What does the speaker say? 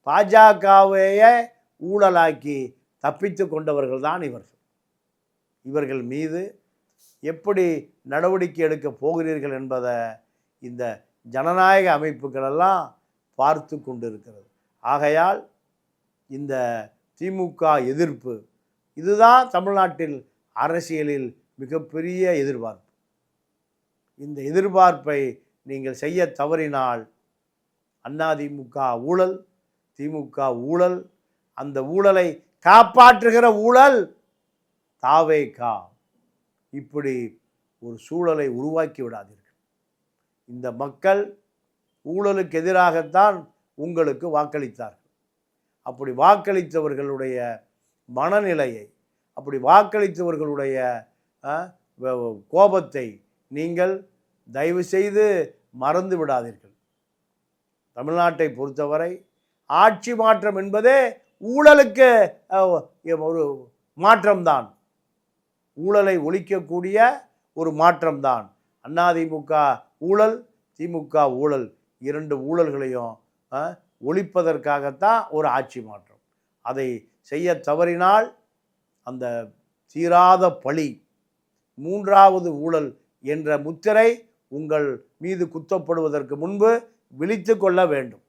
பாஜகவையே ஊழலாக்கி தப்பித்து கொண்டவர்கள் தான் இவர்கள் மீது எப்படி நடவடிக்கை எடுக்கப் போகிறீர்கள் என்பதை இந்த ஜனநாயக அமைப்புகளெல்லாம் பார்த்து கொண்டிருக்கிறது. ஆகையால் இந்த திமுக எதிர்ப்பு இதுதான் தமிழ்நாட்டில் அரசியலில் மிகப்பெரிய எதிர்பார்ப்பு. இந்த எதிர்பார்ப்பை நீங்கள் செய்ய தவறினால் அதிமுக ஊழல், திமுக ஊழல், அந்த ஊழலை காப்பாற்றுகிற ஊழல் தாவேகா, இப்படி ஒரு சூழலை உருவாக்கி விடாதீர்கள். இந்த மக்கள் ஊழலுக்கு எதிராகத்தான் உங்களுக்கு வாக்களித்தார்கள். அப்படி வாக்களித்தவர்களுடைய மனநிலையை, அப்படி வாக்களித்தவர்களுடைய கோபத்தை நீங்கள் தயவு செய்து மறந்து விடாதீர்கள். தமிழ்நாட்டை பொறுத்தவரை ஆட்சி மாற்றம் என்பதே ஊழலுக்கு ஒரு மாற்றம்தான், ஊழலை ஒழிக்கக்கூடிய ஒரு மாற்றம்தான். அதிமுக ஊழல், திமுக ஊழல், இரண்டு ஊழல்களையும் ஒழிப்பதற்காகத்தான் ஒரு ஆட்சி மாற்றம். அதை செய்ய தவறினால் அந்த தீராத பழி, மூன்றாவது ஊழல் என்ற முத்திரை உங்கள் மீது குத்தப்படுவதற்கு முன்பு விழித்து கொள்ள வேண்டும்.